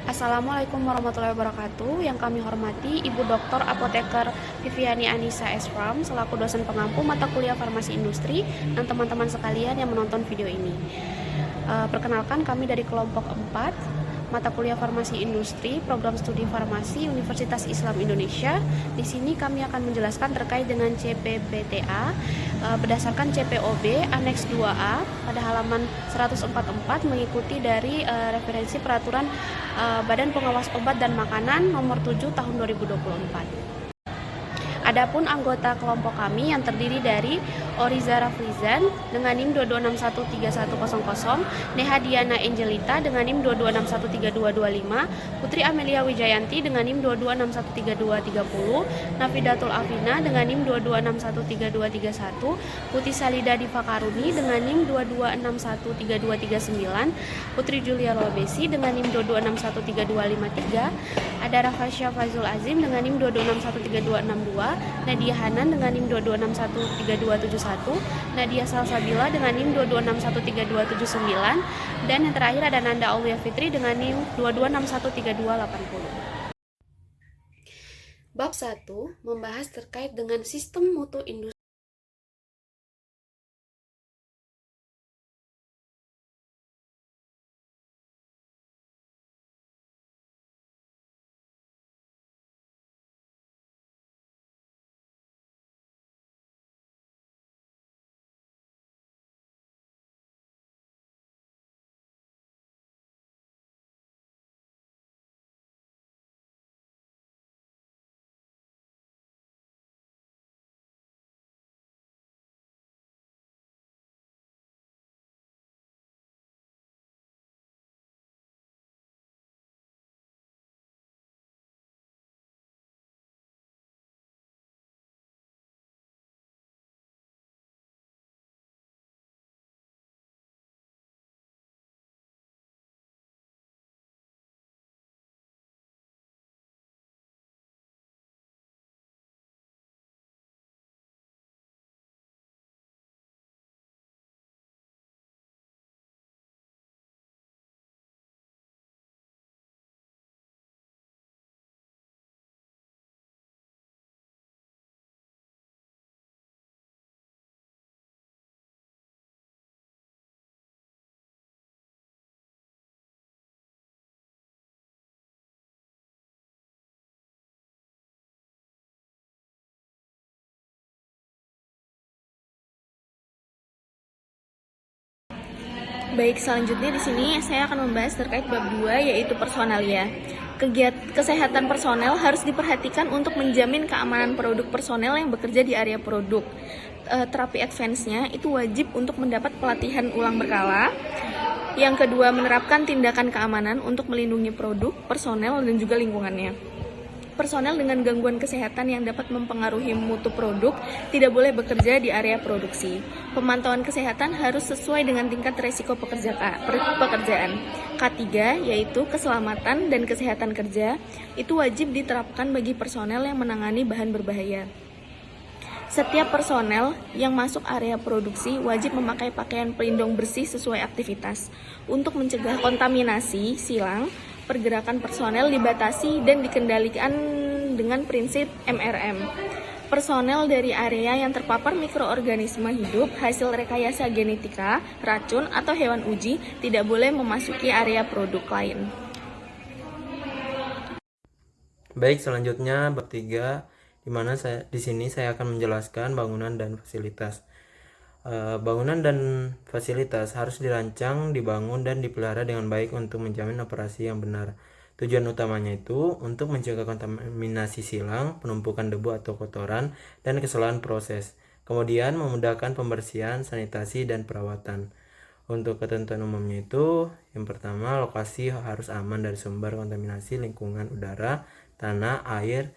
Assalamualaikum warahmatullahi wabarakatuh. Yang kami hormati Ibu Dr. Apoteker Viviani Anissa S. Fram selaku dosen pengampu mata kuliah Farmasi Industri dan teman-teman sekalian yang menonton video ini. Perkenalkan, kami dari kelompok 4 mata kuliah Farmasi Industri, program studi farmasi Universitas Islam Indonesia. Di sini kami akan menjelaskan terkait dengan CPBTA berdasarkan CPOB Aneks 2A pada halaman 144 mengikuti dari referensi peraturan Badan Pengawas Obat dan Makanan nomor 7 tahun 2024. Adapun anggota kelompok kami yang terdiri dari Oriza Raflizan dengan NIM 22613100, Neha Diana Angelita dengan NIM 22613225, Putri Amelia Wijayanti dengan NIM 22613230, Nafidatul Afina dengan NIM 22613231, Putri Salida Diva Karuni dengan NIM 22613239, Putri Julia Lobesi dengan NIM 22613253, ada Rafasya Fazul Azim dengan NIM 22613262, Nadia Hanan dengan NIM 22613271, Nadia Salsabila dengan NIM 22613279, dan yang terakhir ada Nanda Aulia Fitri dengan NIM 22613280. Bab 1 membahas terkait dengan sistem mutu industri. Baik, selanjutnya di sini saya akan membahas terkait bab 2 yaitu personalia. Kesehatan personel harus diperhatikan untuk menjamin keamanan produk personel yang bekerja di area produk. Terapi advance-nya itu wajib untuk mendapat pelatihan ulang berkala. Yang kedua, menerapkan tindakan keamanan untuk melindungi produk, personel, dan juga lingkungannya. Personel dengan gangguan kesehatan yang dapat mempengaruhi mutu produk tidak boleh bekerja di area produksi. Pemantauan kesehatan harus sesuai dengan tingkat resiko pekerjaan. K3 yaitu keselamatan dan kesehatan kerja itu wajib diterapkan bagi personel yang menangani bahan berbahaya. Setiap personel yang masuk area produksi wajib memakai pakaian pelindung bersih sesuai aktivitas. Untuk mencegah kontaminasi silang, pergerakan personel dibatasi dan dikendalikan dengan prinsip MRM. Personel dari area yang terpapar mikroorganisme hidup, hasil rekayasa genetika, racun, atau hewan uji tidak boleh memasuki area produk lain. Baik, selanjutnya bab 3 di mana di sini saya akan menjelaskan bangunan dan fasilitas. Bangunan dan fasilitas harus dirancang, dibangun, dan dipelihara dengan baik untuk menjamin operasi yang benar. Tujuan utamanya itu untuk mencegah kontaminasi silang, penumpukan debu atau kotoran, dan kesalahan proses. Kemudian memudahkan pembersihan, sanitasi, dan perawatan. Untuk ketentuan umumnya itu, yang pertama, lokasi harus aman dari sumber kontaminasi lingkungan udara, tanah, air,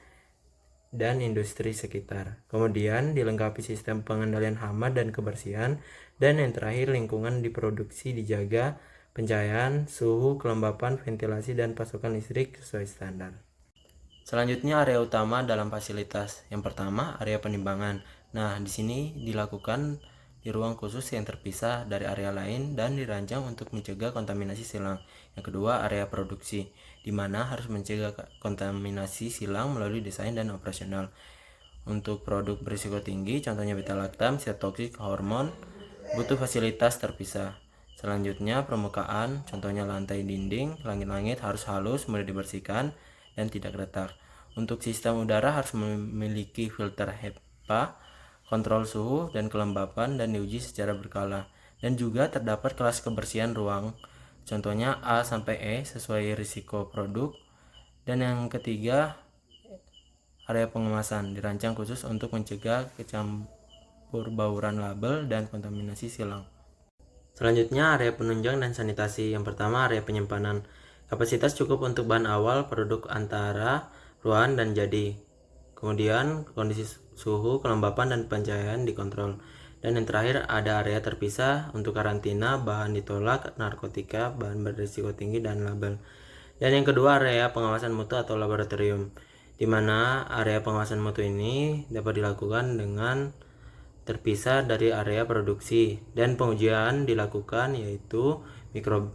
dan industri sekitar. Kemudian dilengkapi sistem pengendalian hama dan kebersihan, dan yang terakhir lingkungan diproduksi dijaga, pencahayaan, suhu, kelembapan, ventilasi, dan pasokan listrik sesuai standar. Selanjutnya area utama dalam fasilitas. Yang pertama area penimbangan. Nah, di sini dilakukan di ruang khusus yang terpisah dari area lain dan dirancang untuk mencegah kontaminasi silang. Yang kedua, area produksi, di mana harus mencegah kontaminasi silang melalui desain dan operasional. Untuk produk berisiko tinggi, contohnya beta-lactam, zat toksik, hormon, butuh fasilitas terpisah. Selanjutnya, permukaan, contohnya lantai, dinding, langit-langit harus halus, mudah dibersihkan, dan tidak retak. Untuk sistem udara harus memiliki filter HEPA, kontrol suhu dan kelembapan, dan diuji secara berkala. Dan juga terdapat kelas kebersihan ruang, contohnya A sampai E sesuai risiko produk. Dan yang ketiga, area pengemasan dirancang khusus untuk mencegah kecampur bauran label dan kontaminasi silang. Selanjutnya, area penunjang dan sanitasi. Yang pertama, area penyimpanan. Kapasitas cukup untuk bahan awal, produk antara, ruan, dan jadi. Kemudian, kondisi suhu, kelembapan, dan pencahayaan dikontrol. Dan yang terakhir, ada area terpisah untuk karantina, bahan ditolak, narkotika, bahan berisiko tinggi, dan label. Dan yang kedua, area pengawasan mutu atau laboratorium, di mana area pengawasan mutu ini dapat dilakukan dengan terpisah dari area produksi, dan pengujian dilakukan yaitu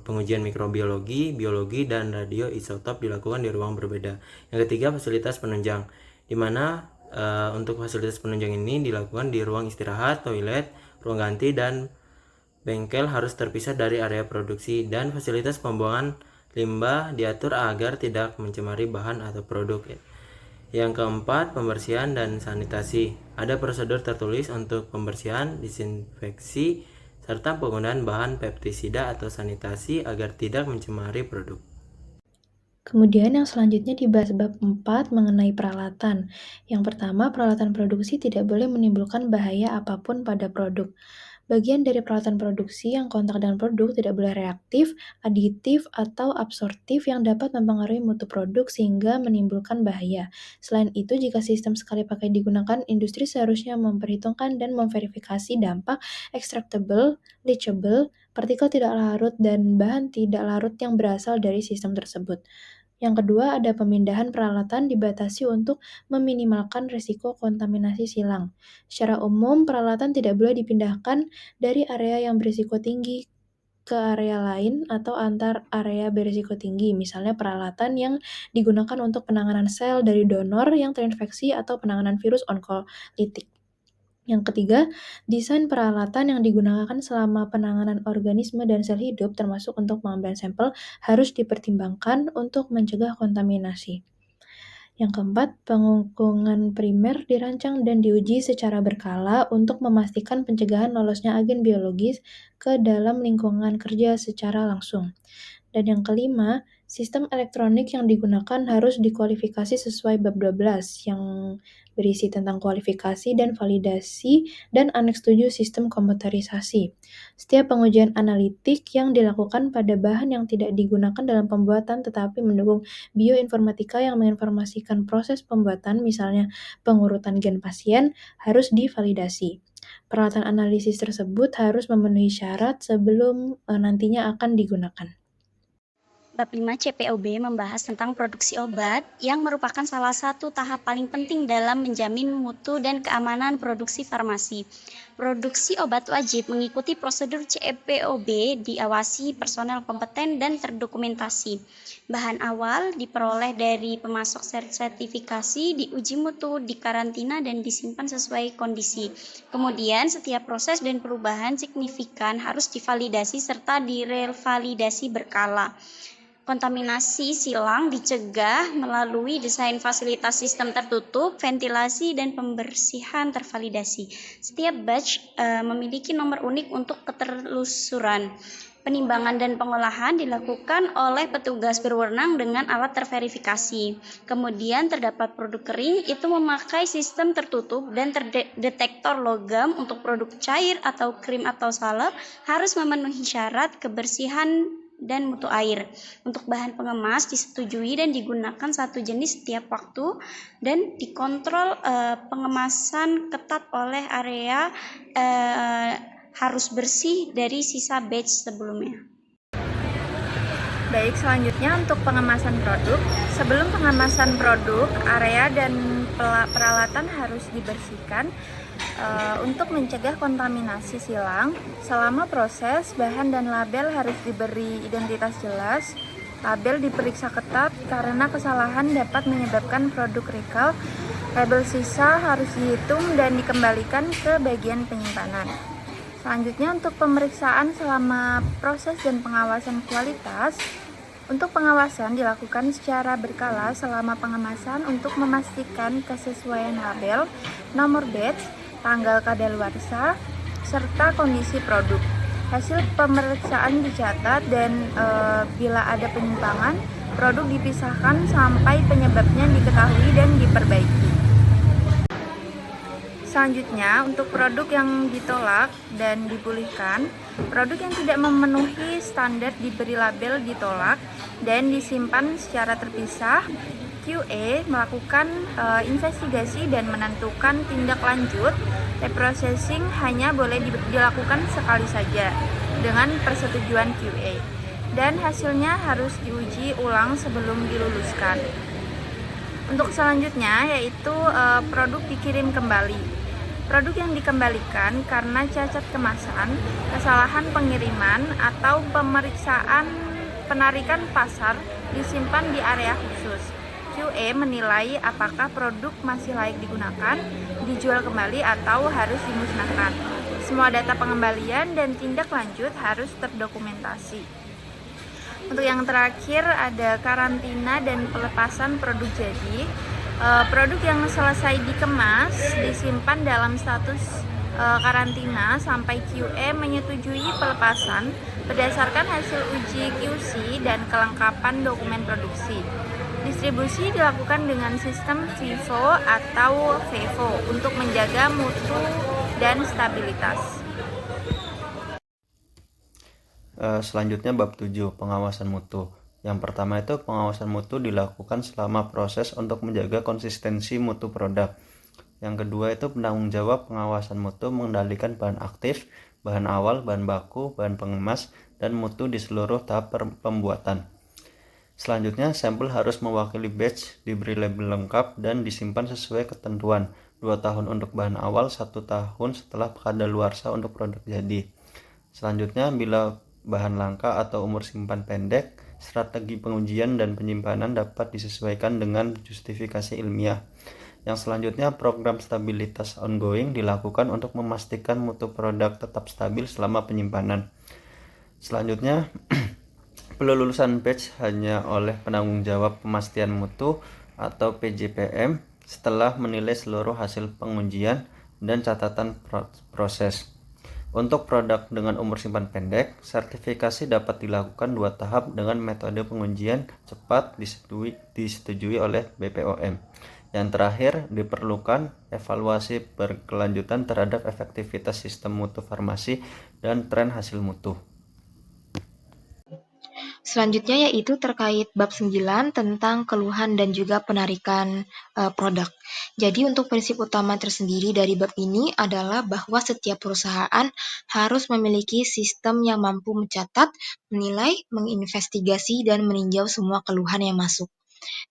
pengujian mikrobiologi, biologi, dan radioisotop dilakukan di ruang berbeda. Yang ketiga, fasilitas penunjang, di mana untuk fasilitas penunjang ini dilakukan di ruang istirahat, toilet, ruang ganti, dan bengkel harus terpisah dari area produksi. Dan fasilitas pembuangan limbah diatur agar tidak mencemari bahan atau produk. Yang keempat, pembersihan dan sanitasi. Ada prosedur tertulis untuk pembersihan, disinfeksi, serta penggunaan bahan pestisida atau sanitasi agar tidak mencemari produk. Kemudian yang selanjutnya dibahas bab 4 mengenai peralatan. Yang pertama, peralatan produksi tidak boleh menimbulkan bahaya apapun pada produk. Bagian dari peralatan produksi yang kontak dengan produk tidak boleh reaktif, aditif, atau absorptif yang dapat mempengaruhi mutu produk sehingga menimbulkan bahaya. Selain itu, jika sistem sekali pakai digunakan, industri seharusnya memperhitungkan dan memverifikasi dampak extractable, leachable, partikel tidak larut, dan bahan tidak larut yang berasal dari sistem tersebut. Yang kedua, ada pemindahan peralatan dibatasi untuk meminimalkan risiko kontaminasi silang. Secara umum, peralatan tidak boleh dipindahkan dari area yang berisiko tinggi ke area lain atau antar area berisiko tinggi, misalnya peralatan yang digunakan untuk penanganan sel dari donor yang terinfeksi atau penanganan virus onkolitik. Yang ketiga, desain peralatan yang digunakan selama penanganan organisme dan sel hidup, termasuk untuk pengambilan sampel, harus dipertimbangkan untuk mencegah kontaminasi. Yang keempat, pengukungan primer dirancang dan diuji secara berkala untuk memastikan pencegahan lolosnya agen biologis ke dalam lingkungan kerja secara langsung. Dan yang kelima, sistem elektronik yang digunakan harus dikualifikasi sesuai bab 12 yang berisi tentang kualifikasi dan validasi dan aneks 7 sistem komputerisasi. Setiap pengujian analitik yang dilakukan pada bahan yang tidak digunakan dalam pembuatan tetapi mendukung bioinformatika yang menginformasikan proses pembuatan, misalnya pengurutan gen pasien, harus divalidasi. Peralatan analisis tersebut harus memenuhi syarat sebelum nantinya akan digunakan. Bab 5 CPOB membahas tentang produksi obat yang merupakan salah satu tahap paling penting dalam menjamin mutu dan keamanan produksi farmasi. Produksi obat wajib mengikuti prosedur CPOB, diawasi personel kompeten dan terdokumentasi. Bahan awal diperoleh dari pemasok sertifikasi, diuji mutu, dikarantina, dan disimpan sesuai kondisi. Kemudian setiap proses dan perubahan signifikan harus divalidasi serta direvalidasi berkala. Kontaminasi silang dicegah melalui desain fasilitas sistem tertutup, ventilasi, dan pembersihan tervalidasi. Setiap batch memiliki nomor unik untuk ketelusuran. Penimbangan dan pengolahan dilakukan oleh petugas berwenang dengan alat terverifikasi. Kemudian terdapat produk kering, itu memakai sistem tertutup dan detektor logam. Untuk produk cair atau krim atau salep harus memenuhi syarat kebersihan dan mutu air. Untuk bahan pengemas disetujui dan digunakan satu jenis setiap waktu dan dikontrol pengemasan ketat oleh area harus bersih dari sisa batch sebelumnya. Baik, selanjutnya untuk pengemasan produk. Sebelum pengemasan produk, area dan peralatan harus dibersihkan Untuk mencegah kontaminasi silang, selama proses, bahan dan label harus diberi identitas jelas. Label diperiksa ketat karena kesalahan dapat menyebabkan produk recall. Label sisa harus dihitung dan dikembalikan ke bagian penyimpanan. Selanjutnya untuk pemeriksaan selama proses dan pengawasan kualitas. Untuk pengawasan dilakukan secara berkala selama pengemasan untuk memastikan kesesuaian label, nomor batch, tanggal kadaluarsa, serta kondisi produk. Hasil pemeriksaan dicatat dan bila ada penyimpangan, produk dipisahkan sampai penyebabnya diketahui dan diperbaiki. Selanjutnya, untuk produk yang ditolak dan dipulihkan, produk yang tidak memenuhi standar diberi label ditolak dan disimpan secara terpisah. QA melakukan investigasi dan menentukan tindak lanjut. Reprocessing hanya boleh dilakukan sekali saja dengan persetujuan QA dan hasilnya harus diuji ulang sebelum diluluskan. Untuk selanjutnya yaitu produk dikirim kembali. Produk yang dikembalikan karena cacat kemasan, kesalahan pengiriman, atau pemeriksaan penarikan pasar disimpan di area khusus. QA menilai apakah produk masih layak digunakan, dijual kembali, atau harus dimusnahkan. Semua data pengembalian dan tindak lanjut harus terdokumentasi. Untuk yang terakhir ada karantina dan pelepasan produk jadi. Produk yang selesai dikemas disimpan dalam status karantina sampai QA menyetujui pelepasan berdasarkan hasil uji QC dan kelengkapan dokumen produksi. Distribusi dilakukan dengan sistem FIFO atau FIFO untuk menjaga mutu dan stabilitas. Selanjutnya bab 7, pengawasan mutu. Yang pertama itu pengawasan mutu dilakukan selama proses untuk menjaga konsistensi mutu produk. Yang kedua itu penanggung jawab pengawasan mutu mengendalikan bahan aktif, bahan awal, bahan baku, bahan pengemas, dan mutu di seluruh tahap pembuatan. Selanjutnya, sampel harus mewakili batch, diberi label lengkap, dan disimpan sesuai ketentuan. 2 tahun untuk bahan awal, 1 tahun setelah kadaluarsa untuk produk jadi. Selanjutnya, bila bahan langka atau umur simpan pendek, strategi pengujian dan penyimpanan dapat disesuaikan dengan justifikasi ilmiah. Yang selanjutnya, program stabilitas ongoing dilakukan untuk memastikan mutu produk tetap stabil selama penyimpanan. Selanjutnya, pelulusan batch hanya oleh penanggung jawab pemastian mutu atau PJPM setelah menilai seluruh hasil pengujian dan catatan proses. Untuk produk dengan umur simpan pendek, sertifikasi dapat dilakukan 2 tahap dengan metode pengujian cepat disetujui oleh BPOM. Yang terakhir, diperlukan evaluasi berkelanjutan terhadap efektivitas sistem mutu farmasi dan tren hasil mutu. Selanjutnya yaitu terkait bab 9 tentang keluhan dan juga penarikan produk. Jadi untuk prinsip utama tersendiri dari bab ini adalah bahwa setiap perusahaan harus memiliki sistem yang mampu mencatat, menilai, menginvestigasi, dan meninjau semua keluhan yang masuk.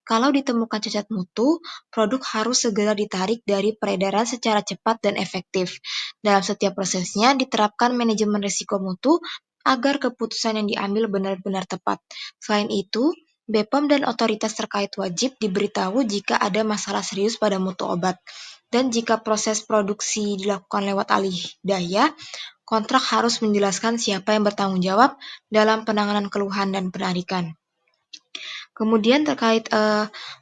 Kalau ditemukan cacat mutu, produk harus segera ditarik dari peredaran secara cepat dan efektif. Dalam setiap prosesnya diterapkan manajemen risiko mutu agar keputusan yang diambil benar-benar tepat. Selain itu, BPOM dan otoritas terkait wajib diberitahu jika ada masalah serius pada mutu obat. Dan jika proses produksi dilakukan lewat alih daya, kontrak harus menjelaskan siapa yang bertanggung jawab dalam penanganan keluhan dan penarikan. Kemudian terkait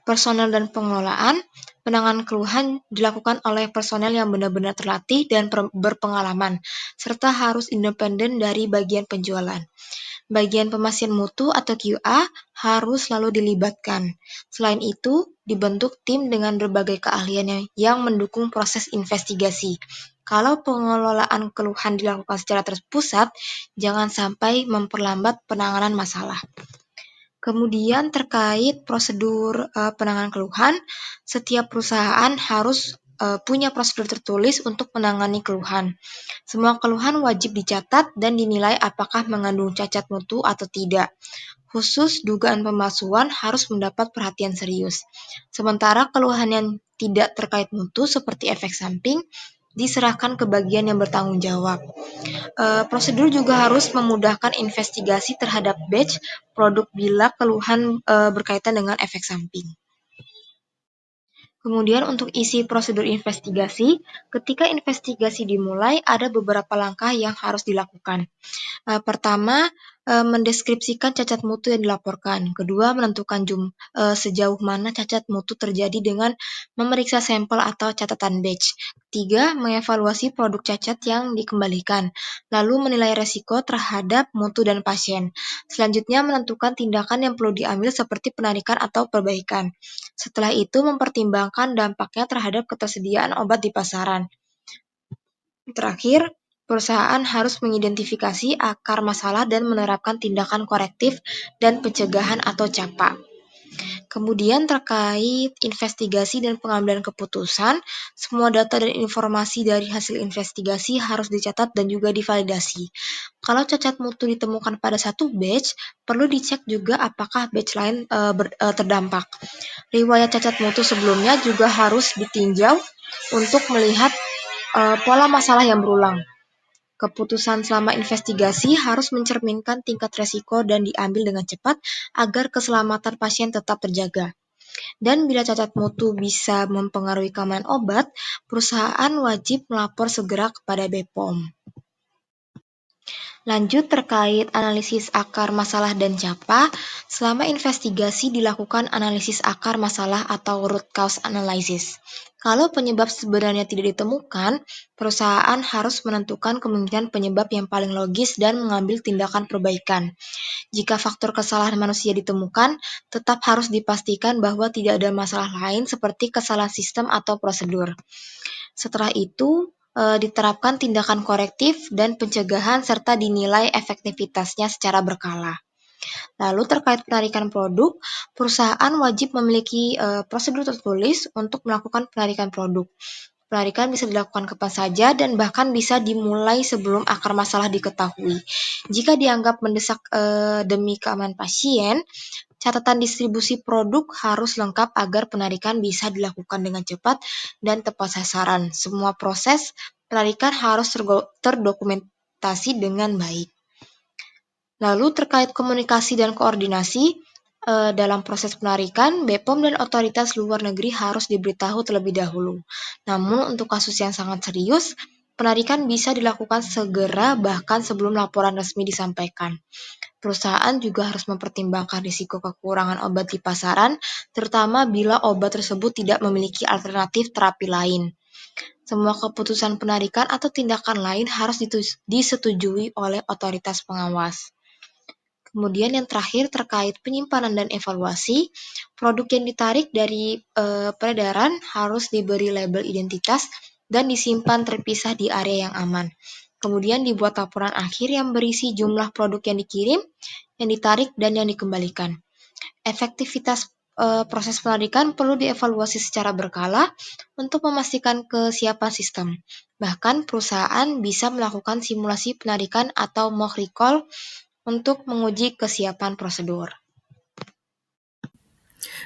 personel dan pengelolaan, penanganan keluhan dilakukan oleh personel yang benar-benar terlatih dan berpengalaman, serta harus independen dari bagian penjualan. Bagian pemastian mutu atau QA harus selalu dilibatkan. Selain itu, dibentuk tim dengan berbagai keahlian yang mendukung proses investigasi. Kalau pengelolaan keluhan dilakukan secara terpusat, jangan sampai memperlambat penanganan masalah. Kemudian terkait prosedur penanganan keluhan, setiap perusahaan harus punya prosedur tertulis untuk menangani keluhan. Semua keluhan wajib dicatat dan dinilai apakah mengandung cacat mutu atau tidak. Khusus dugaan pemalsuan harus mendapat perhatian serius. Sementara keluhan yang tidak terkait mutu seperti efek samping diserahkan ke bagian yang bertanggung jawab. Prosedur juga harus memudahkan investigasi terhadap batch produk bila keluhan berkaitan dengan efek samping. Kemudian untuk isi prosedur investigasi, ketika investigasi dimulai ada beberapa langkah yang harus dilakukan. Pertama, mendeskripsikan cacat mutu yang dilaporkan. Kedua, menentukan sejauh mana cacat mutu terjadi dengan memeriksa sampel atau catatan batch. Ketiga, mengevaluasi produk cacat yang dikembalikan. Lalu menilai resiko terhadap mutu dan pasien. Selanjutnya, menentukan tindakan yang perlu diambil seperti penarikan atau perbaikan. Setelah itu, mempertimbangkan dampaknya terhadap ketersediaan obat di pasaran. Terakhir, perusahaan harus mengidentifikasi akar masalah dan menerapkan tindakan korektif dan pencegahan atau CAPA. Kemudian terkait investigasi dan pengambilan keputusan, semua data dan informasi dari hasil investigasi harus dicatat dan juga divalidasi. Kalau cacat mutu ditemukan pada satu batch, perlu dicek juga apakah batch lain terdampak. Riwayat cacat mutu sebelumnya juga harus ditinjau untuk melihat pola masalah yang berulang. Keputusan selama investigasi harus mencerminkan tingkat resiko dan diambil dengan cepat agar keselamatan pasien tetap terjaga. Dan bila cacat mutu bisa mempengaruhi keamanan obat, perusahaan wajib melapor segera kepada BPOM. Lanjut terkait analisis akar masalah dan CAPA, selama investigasi dilakukan analisis akar masalah atau root cause analysis. Kalau penyebab sebenarnya tidak ditemukan, perusahaan harus menentukan kemungkinan penyebab yang paling logis dan mengambil tindakan perbaikan. Jika faktor kesalahan manusia ditemukan, tetap harus dipastikan bahwa tidak ada masalah lain seperti kesalahan sistem atau prosedur. Setelah itu, diterapkan tindakan korektif dan pencegahan serta dinilai efektivitasnya secara berkala. Lalu terkait penarikan produk, perusahaan wajib memiliki prosedur tertulis untuk melakukan penarikan produk. Penarikan bisa dilakukan kapan saja dan bahkan bisa dimulai sebelum akar masalah diketahui. Jika dianggap mendesak demi keamanan pasien, catatan distribusi produk harus lengkap agar penarikan bisa dilakukan dengan cepat dan tepat sasaran. Semua proses penarikan harus terdokumentasi dengan baik. Lalu terkait komunikasi dan koordinasi, dalam proses penarikan, BPOM dan otoritas luar negeri harus diberitahu terlebih dahulu. Namun untuk kasus yang sangat serius, penarikan bisa dilakukan segera bahkan sebelum laporan resmi disampaikan. Perusahaan juga harus mempertimbangkan risiko kekurangan obat di pasaran, terutama bila obat tersebut tidak memiliki alternatif terapi lain. Semua keputusan penarikan atau tindakan lain harus disetujui oleh otoritas pengawas. Kemudian yang terakhir terkait penyimpanan dan evaluasi, produk yang ditarik dari peredaran harus diberi label identitas dan disimpan terpisah di area yang aman. Kemudian dibuat laporan akhir yang berisi jumlah produk yang dikirim, yang ditarik, dan yang dikembalikan. Efektivitas proses penarikan perlu dievaluasi secara berkala untuk memastikan kesiapan sistem. Bahkan perusahaan bisa melakukan simulasi penarikan atau mock recall untuk menguji kesiapan prosedur.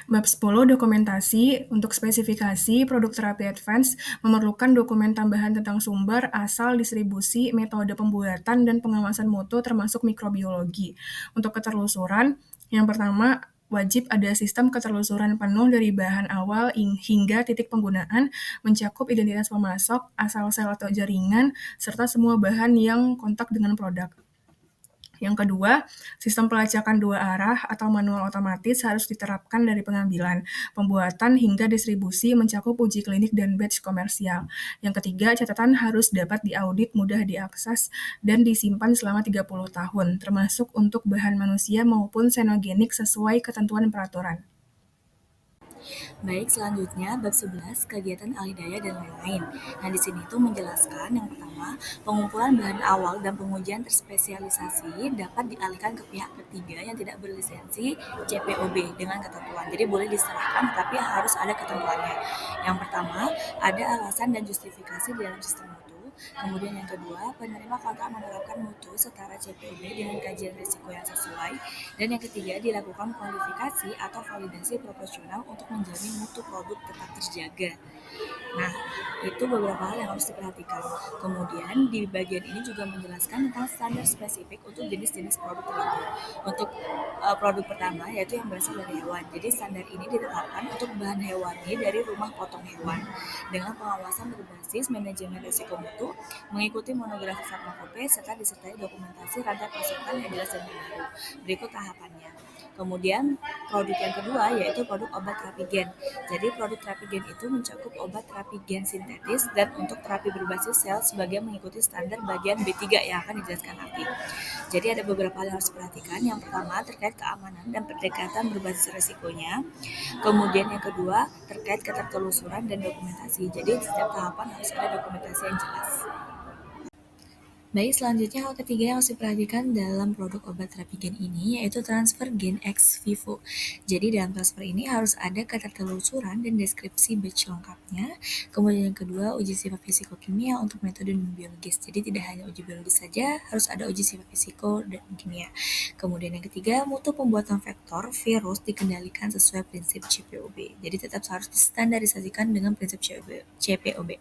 Bab 10 dokumentasi. Untuk spesifikasi produk terapi advance memerlukan dokumen tambahan tentang sumber, asal, distribusi, metode pembuatan, dan pengawasan mutu termasuk mikrobiologi. Untuk keterlusuran, yang pertama wajib ada sistem keterlusuran penuh dari bahan awal hingga titik penggunaan, mencakup identitas pemasok, asal sel atau jaringan, serta semua bahan yang kontak dengan produk. Yang kedua, sistem pelacakan dua arah atau manual otomatis harus diterapkan dari pengambilan, pembuatan hingga distribusi mencakup uji klinik dan batch komersial. Yang ketiga, catatan harus dapat diaudit, mudah diakses, dan disimpan selama 30 tahun, termasuk untuk bahan manusia maupun senogenik sesuai ketentuan peraturan. Baik, selanjutnya bab 11 kegiatan alih daya dan lain-lain. Nah, di sini tuh menjelaskan yang pertama, pengumpulan bahan awal dan pengujian terspesialisasi dapat dialihkan ke pihak ketiga yang tidak berlisensi CPOB dengan ketentuan. Jadi boleh diserahkan tapi harus ada ketentuannya. Yang pertama, ada alasan dan justifikasi di dalam sistem mutu. Kemudian yang kedua, penerima kontrak menerapkan mutu setara CPOB dengan kajian risiko yang sesuai. Dan yang ketiga, dilakukan kualifikasi atau validasi proporsional untuk menjamin mutu produk tetap terjaga. Nah, itu beberapa hal yang harus diperhatikan. Kemudian di bagian ini juga menjelaskan tentang standar spesifik untuk jenis-jenis produk tertentu. Untuk produk pertama yaitu yang berasal dari hewan. Jadi standar ini ditetapkan untuk bahan hewani dari rumah potong hewan dengan pengawasan berbasis manajemen risiko mutu, mengikuti monografi farmakope serta disertai dokumentasi rantai pasokan yang jelas dan baru. Berikut tahapannya. Kemudian produk yang kedua yaitu produk obat terapi gen. Jadi produk terapi gen itu mencakup obat terapi gen sintetis dan untuk terapi berbasis sel sebagai mengikuti standar bagian B3 yang akan dijelaskan nanti. Jadi ada beberapa hal yang harus diperhatikan. Yang pertama terkait keamanan dan pendekatan berbasis risikonya. Kemudian yang kedua terkait ketertelusuran dan dokumentasi. Jadi setiap tahapan harus ada dokumentasi yang jelas. Baik, selanjutnya hal ketiga yang harus diperhatikan dalam produk obat terapi gen ini yaitu transfer gen ex vivo. Jadi dalam transfer ini harus ada ketertelusuran dan deskripsi batch lengkapnya. Kemudian yang kedua, uji sifat fisiko-kimia untuk metode non-biologis. Jadi tidak hanya uji biologis saja, harus ada uji sifat fisiko dan kimia. Kemudian yang ketiga, mutu pembuatan vektor virus dikendalikan sesuai prinsip CPOB. Jadi tetap harus distandarisasikan dengan prinsip CPOB.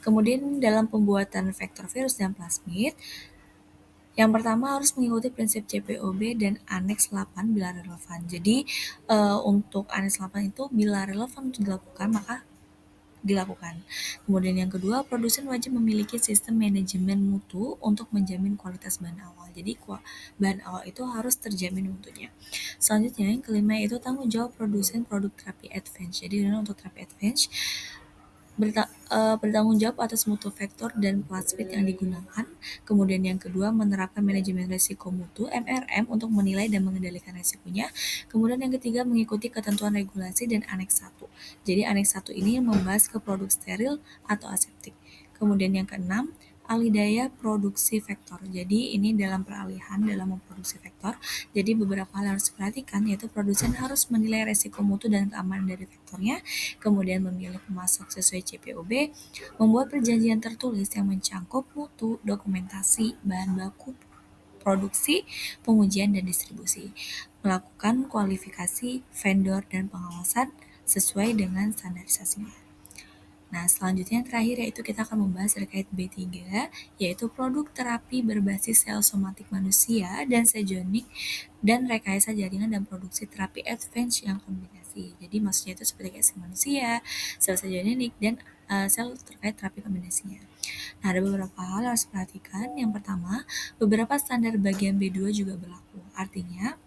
Kemudian dalam pembuatan vektor virus dan plasmid, yang pertama harus mengikuti prinsip CPOB dan Aneks 8 bila relevan. Jadi untuk Aneks 8 itu bila relevan untuk dilakukan maka dilakukan. Kemudian yang kedua, produsen wajib memiliki sistem manajemen mutu untuk menjamin kualitas bahan awal. Jadi bahan awal itu harus terjamin mutunya. Selanjutnya yang kelima yaitu tanggung jawab produsen produk terapi advance. Jadi untuk terapi advance bertanggung jawab atas mutu vektor dan plasmid yang digunakan. Kemudian yang kedua, menerapkan manajemen risiko mutu MRM untuk menilai dan mengendalikan risikonya. Kemudian yang ketiga, mengikuti ketentuan regulasi dan Aneks 1. Jadi Aneks 1 ini membahas ke produk steril atau aseptik. Kemudian yang keenam, alih daya produksi vektor. Jadi ini dalam peralihan dalam memproduksi vektor. Jadi beberapa hal yang harus diperhatikan yaitu produsen harus menilai resiko mutu dan keamanan dari vektornya, kemudian memilih pemasok sesuai CPOB, membuat perjanjian tertulis yang mencangkup mutu, dokumentasi, bahan baku, produksi, pengujian, dan distribusi, melakukan kualifikasi vendor dan pengawasan sesuai dengan standarisasinya. Nah, selanjutnya yang terakhir yaitu kita akan membahas terkait B3, yaitu produk terapi berbasis sel somatik manusia dan sejonik dan rekayasa jaringan dan produksi terapi advance yang kombinasi. Jadi maksudnya itu seperti kayak sel manusia, sel sejonik, dan sel terkait terapi kombinasinya. Nah, ada beberapa hal yang harus diperhatikan. Yang pertama, beberapa standar bagian B2 juga berlaku. Artinya,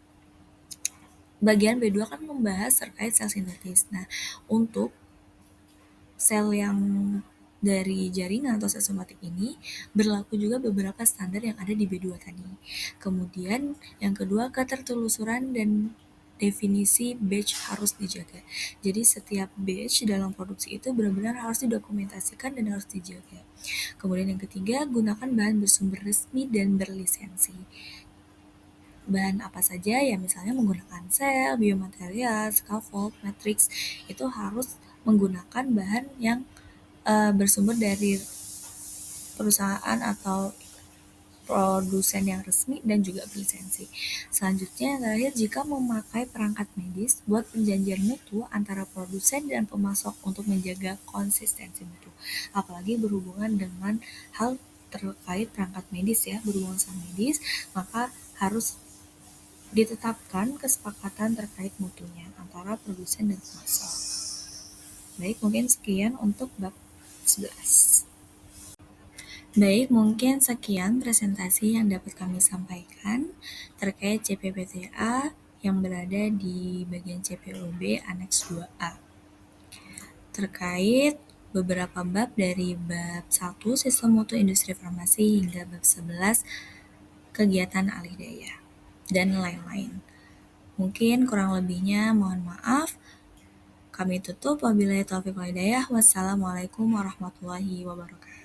bagian B2 kan membahas terkait sel sintetis. Nah, untuk sel yang dari jaringan atau sel somatik ini berlaku juga beberapa standar yang ada di B2 tadi. Kemudian yang kedua, ketertelusuran dan definisi batch harus dijaga. Jadi setiap batch dalam produksi itu benar-benar harus didokumentasikan dan harus dijaga. Kemudian yang ketiga, gunakan bahan bersumber resmi dan berlisensi. Bahan apa saja ya, misalnya menggunakan sel, biomaterial, scaffold, matrix, itu harus menggunakan bahan yang bersumber dari perusahaan atau produsen yang resmi dan juga berlisensi. Selanjutnya yang terakhir, jika memakai perangkat medis buat perjanjian mutu antara produsen dan pemasok untuk menjaga konsistensi mutu. Apalagi berhubungan dengan hal terkait perangkat medis ya, berhubungan sama medis, maka harus ditetapkan kesepakatan terkait mutunya antara produsen dan pemasok. Baik, mungkin sekian untuk bab 11. Baik, mungkin sekian presentasi yang dapat kami sampaikan terkait CPPTA yang berada di bagian CPOB Aneks 2A. Terkait beberapa bab dari bab 1 Sistem Mutu Industri Farmasi hingga bab 11 Kegiatan Alih Daya dan lain-lain. Mungkin kurang lebihnya mohon maaf. Kami tutup. Wabillahi taufiq wal hidayah. Wassalamualaikum warahmatullahi wabarakatuh.